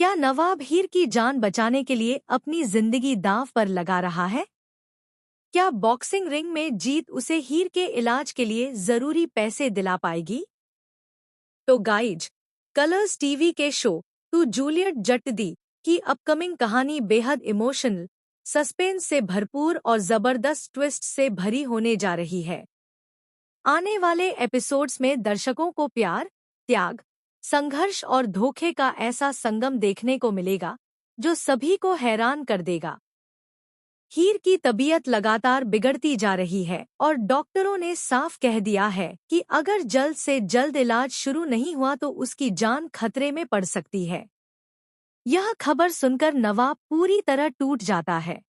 क्या नवाब हीर की जान बचाने के लिए अपनी जिंदगी दांव पर लगा रहा है? क्या बॉक्सिंग रिंग में जीत उसे हीर के इलाज के लिए जरूरी पैसे दिला पाएगी? तो गाइज, कलर्स टीवी के शो टू जूलियट जट्टी की अपकमिंग कहानी बेहद इमोशनल, सस्पेंस से भरपूर और जबरदस्त ट्विस्ट से भरी होने जा रही है। आने वाले एपिसोड्स में दर्शकों को प्यार, त्याग, संघर्ष और धोखे का ऐसा संगम देखने को मिलेगा जो सभी को हैरान कर देगा। हीर की तबीयत लगातार बिगड़ती जा रही है और डॉक्टरों ने साफ कह दिया है कि अगर जल्द से जल्द इलाज शुरू नहीं हुआ तो उसकी जान खतरे में पड़ सकती है। यह खबर सुनकर नवाब पूरी तरह टूट जाता है।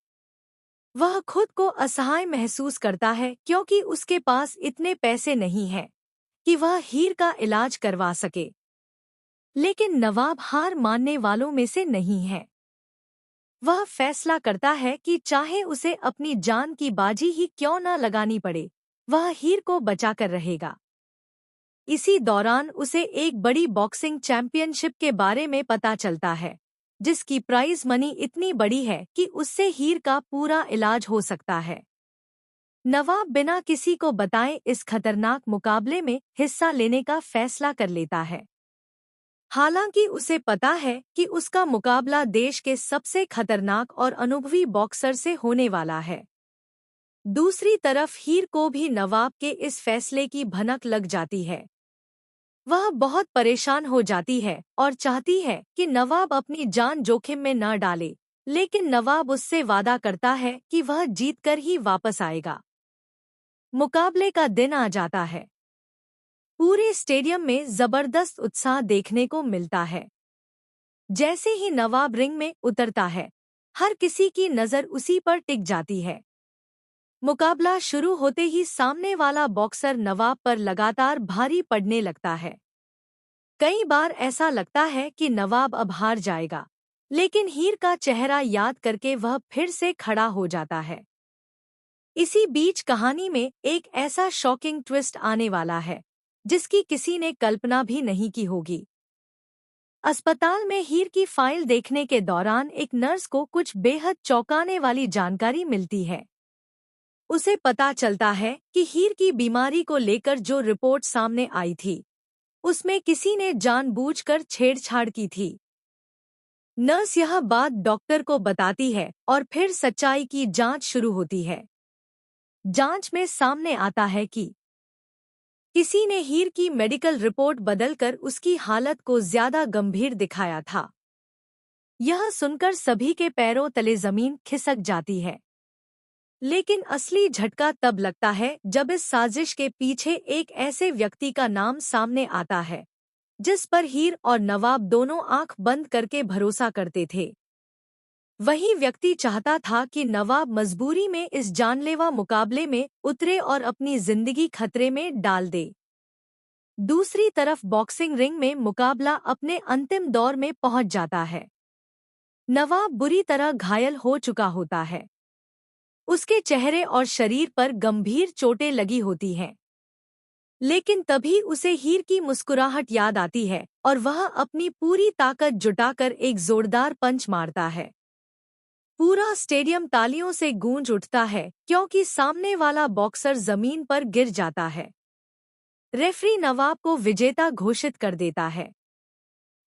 वह खुद को असहाय महसूस करता है क्योंकि उसके पास इतने पैसे नहीं हैं कि वह हीर का इलाज करवा सके। लेकिन नवाब हार मानने वालों में से नहीं है। वह फैसला करता है कि चाहे उसे अपनी जान की बाजी ही क्यों न लगानी पड़े, वह हीर को बचाकर रहेगा। इसी दौरान उसे एक बड़ी बॉक्सिंग चैंपियनशिप के बारे में पता चलता है, जिसकी प्राइज मनी इतनी बड़ी है कि उससे हीर का पूरा इलाज हो सकता है। नवाब बिना किसी को बताए इस खतरनाक मुकाबले में हिस्सा लेने का फैसला कर लेता है। हालांकि उसे पता है कि उसका मुकाबला देश के सबसे खतरनाक और अनुभवी बॉक्सर से होने वाला है। दूसरी तरफ हीर को भी नवाब के इस फैसले की भनक लग जाती है। वह बहुत परेशान हो जाती है और चाहती है कि नवाब अपनी जान जोखिम में न डाले, लेकिन नवाब उससे वादा करता है कि वह जीतकर ही वापस आएगा। मुकाबले का दिन आ जाता है। पूरे स्टेडियम में जबरदस्त उत्साह देखने को मिलता है। जैसे ही नवाब रिंग में उतरता है, हर किसी की नज़र उसी पर टिक जाती है। मुकाबला शुरू होते ही सामने वाला बॉक्सर नवाब पर लगातार भारी पड़ने लगता है। कई बार ऐसा लगता है कि नवाब अब हार जाएगा, लेकिन हीर का चेहरा याद करके वह फिर से खड़ा हो जाता है। इसी बीच कहानी में एक ऐसा शॉकिंग ट्विस्ट आने वाला है जिसकी किसी ने कल्पना भी नहीं की होगी। अस्पताल में हीर की फाइल देखने के दौरान एक नर्स को कुछ बेहद चौंकाने वाली जानकारी मिलती है। उसे पता चलता है कि हीर की बीमारी को लेकर जो रिपोर्ट सामने आई थी, उसमें किसी ने जानबूझकर छेड़छाड़ की थी। नर्स यह बात डॉक्टर को बताती है और फिर सच्चाई की जांच शुरू होती है। जांच में सामने आता है कि किसी ने हीर की मेडिकल रिपोर्ट बदलकर उसकी हालत को ज्यादा गंभीर दिखाया था। यह सुनकर सभी के पैरों तले जमीन खिसक जाती है। लेकिन असली झटका तब लगता है जब इस साजिश के पीछे एक ऐसे व्यक्ति का नाम सामने आता है जिस पर हीर और नवाब दोनों आंख बंद करके भरोसा करते थे। वही व्यक्ति चाहता था कि नवाब मजबूरी में इस जानलेवा मुकाबले में उतरे और अपनी जिंदगी खतरे में डाल दे। दूसरी तरफ बॉक्सिंग रिंग में मुकाबला अपने अंतिम दौर में पहुंच जाता है। नवाब बुरी तरह घायल हो चुका होता है। उसके चेहरे और शरीर पर गंभीर चोटें लगी होती हैं। लेकिन तभी उसे हीर की मुस्कुराहट याद आती है और वह अपनी पूरी ताकत जुटाकर एक जोरदार पंच मारता है। पूरा स्टेडियम तालियों से गूंज उठता है क्योंकि सामने वाला बॉक्सर जमीन पर गिर जाता है। रेफरी नवाब को विजेता घोषित कर देता है।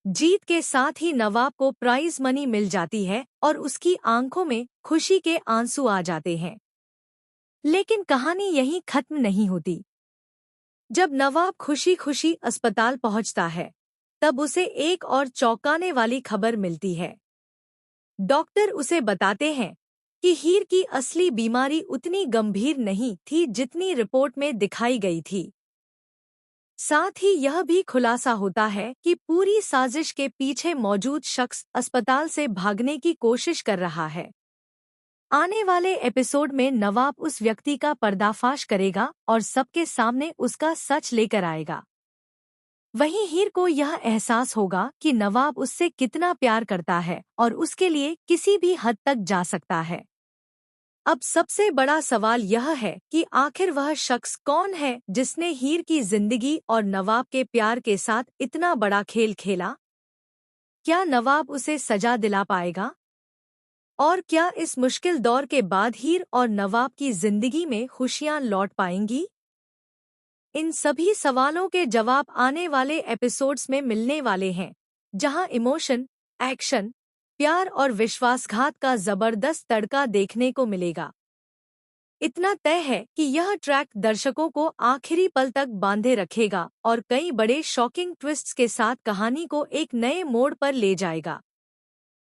जीत के साथ ही नवाब को प्राइज मनी मिल जाती है और उसकी आंखों में खुशी के आंसू आ जाते हैं। लेकिन कहानी यहीं खत्म नहीं होती। जब नवाब खुशी खुशी अस्पताल पहुंचता है, तब उसे एक और चौंकाने वाली खबर मिलती है। डॉक्टर उसे बताते हैं कि हीर की असली बीमारी उतनी गंभीर नहीं थी जितनी रिपोर्ट में दिखाई गई थी। साथ ही यह भी खुलासा होता है कि पूरी साजिश के पीछे मौजूद शख्स अस्पताल से भागने की कोशिश कर रहा है। आने वाले एपिसोड में नवाब उस व्यक्ति का पर्दाफाश करेगा और सबके सामने उसका सच लेकर आएगा। वहीं हीर को यह एहसास होगा कि नवाब उससे कितना प्यार करता है और उसके लिए किसी भी हद तक जा सकता है। अब सबसे बड़ा सवाल यह है कि आखिर वह शख्स कौन है जिसने हीर की जिंदगी और नवाब के प्यार के साथ इतना बड़ा खेल खेला। क्या नवाब उसे सजा दिला पाएगा? और क्या इस मुश्किल दौर के बाद हीर और नवाब की जिंदगी में खुशियां लौट पाएंगी? इन सभी सवालों के जवाब आने वाले एपिसोड्स में मिलने वाले हैं, जहां इमोशन, एक्शन, प्यार और विश्वासघात का जबरदस्त तड़का देखने को मिलेगा। इतना तय है कि यह ट्रैक दर्शकों को आखिरी पल तक बांधे रखेगा और कई बड़े शॉकिंग ट्विस्ट्स के साथ कहानी को एक नए मोड़ पर ले जाएगा।